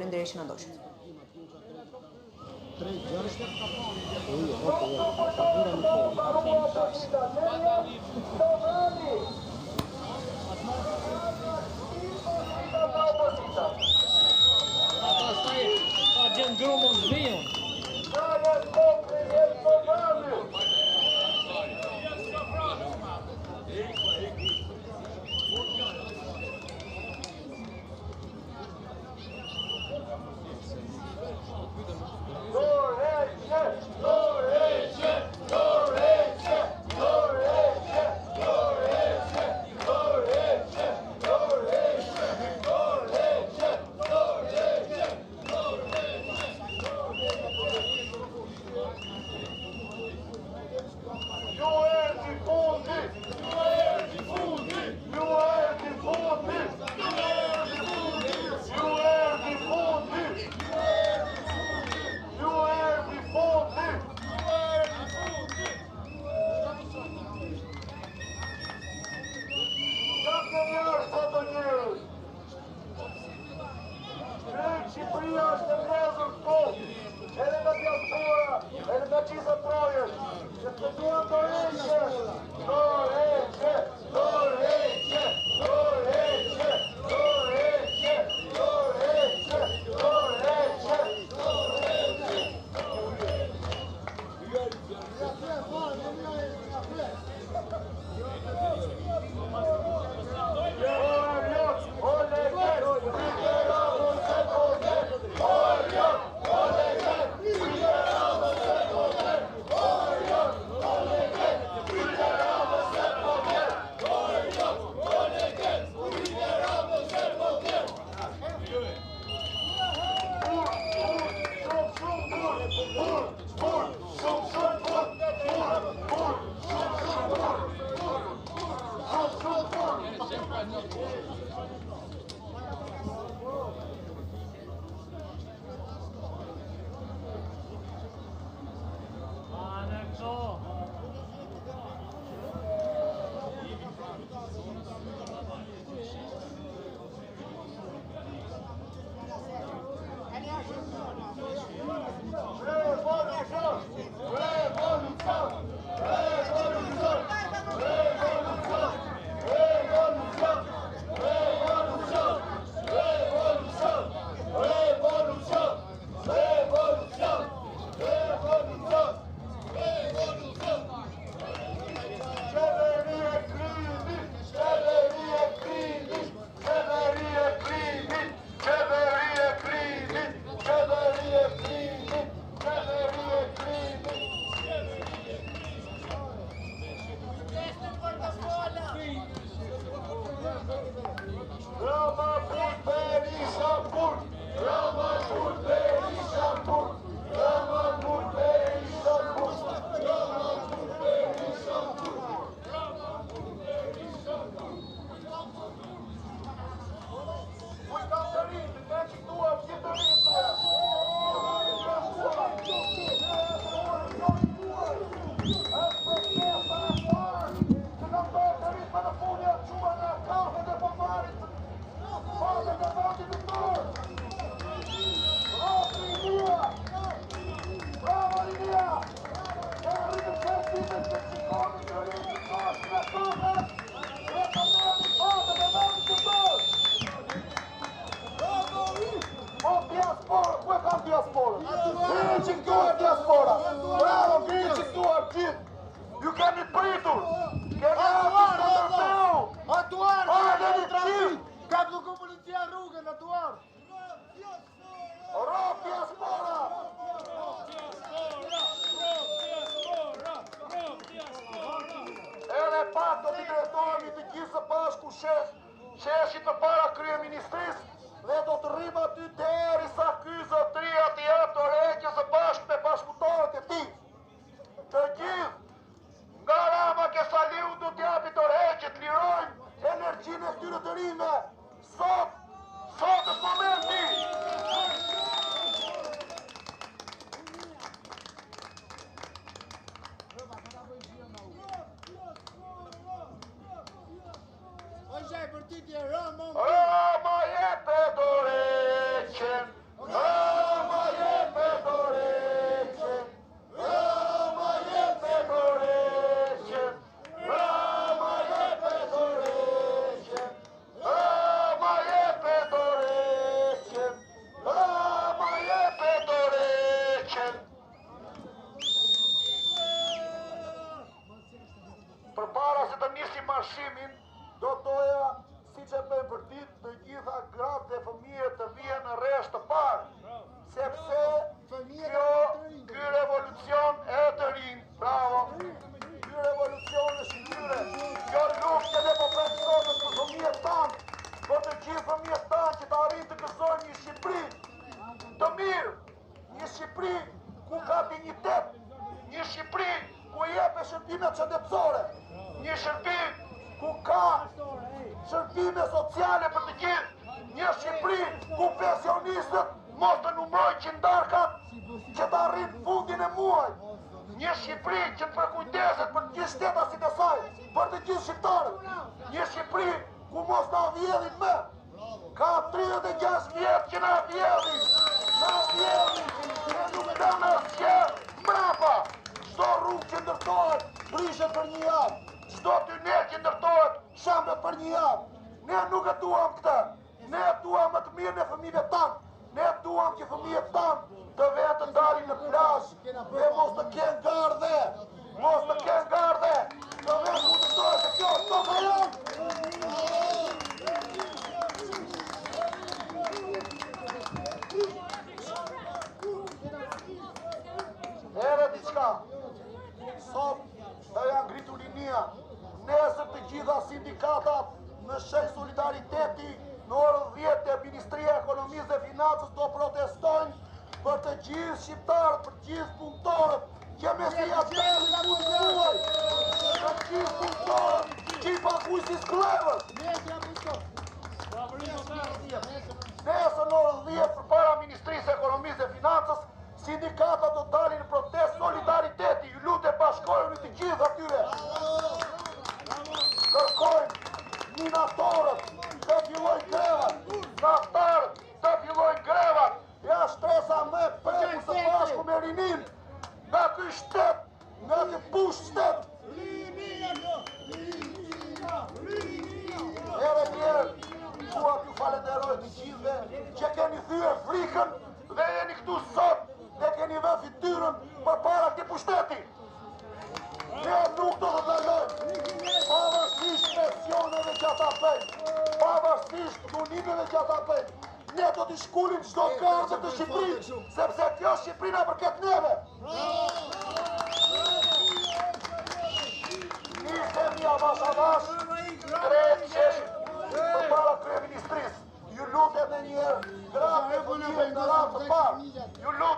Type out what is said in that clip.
Faleminderit që na ndoqët. Gjen grumën zvion. Shqipëria është e mrezur këtu, edhe nga diaspora, edhe nga qisa projës, që të duan dorëheqje, dorëheqje, dorëheqje, dorëheqje, dorëheqje, dorëheqje, dorëheqje, Ju kemi pritur! Kemi ardhur të ndërteu! Atuar! Ardheni trim! Ka bloku policia rrugën, atuar! Rop diaspora! Edhe pak do t'i drejtohemi të gjithë së bashku sheshit të para kryeministrisë dhe do të rrim aty derisa ky zotëria të jap dorëheqje së bashku me bashkëpunëtorët e tij. Të gjithë nga Rama Kesaliu do t'japi dorëheqje, të lirojnë energjinë e këtyre të rinjve. Sot Shqipëri ku ka dignitet, një Shqipëri ku jepe shërbime qëndetësore, një Shqipëri ku ka shërbime sociale për të gjithë, një Shqipëri ku pensionistët mos të numrojnë qindarkat që të arrinë fundin e muajit, një Shqipëri që të përkujdeset për të gjithë shtetasit e saj, për të gjithë shqiptarët, një Shqipëri ku mos na vjedhin më. Ka 36 vjetë që na vjedhin, ne nuk dëmë asgjë mbrapa. Çdo rrugë që ndërtohet prishet për një javë, çdo tunel që ndërtohet shambet për një javë. Ne nuk e duam këtë, ne e duam më të mirë në fëmijëve tanë, ne e duam që fëmijët tanë të vetë të dalin në plazh dhe mos të kenë gardhe, të vetë ku të dojë se kjo është toka jonë. Ere diçka, sot të janë ngritur linia, nesër të gjitha sindikatat në shej solidariteti në orën 10 të Ministria e Ekonomisë dhe Financës do protestojnë për të gjithë shqiptarët, për të gjithë punëtorët, që me si apelin punëtuaj, për të gjithë punëtorët, që i pakujësis klevës. Nesër në orën 10 përpara Ministrisë e Ekonomisë dhe Financës, sindikatat do dalin në protest solidariteti, ju lutem bashkojuni të gjithë atyre. Kërkojnë minatorët të fillojnë grevat, naftarët të fillojnë grevat, ja shtresa me preku së bashku me rinim, nga ky shtet, nga ky bush shtet. Ere njerë, dua t'ju falenderoj të gjithëve që keni thyer frikën dhe jeni këtu sot dhe keni vënë fytyrën përpara këtij pushteti. Ne nuk do të dallojmë, pavarësisht pensioneve që ata bëjnë, pavarësisht punimeve që ata bëjnë. Ne do t'i shkulim çdo gardë të Shqipërisë, sepse kjo Shqipëri na përket neve. Nisemi avash avash, drejt qesh përpara kryeministrisë. Ju lutem edhe një herë, gratë e fëmijëve në radhë të parë, ju lutem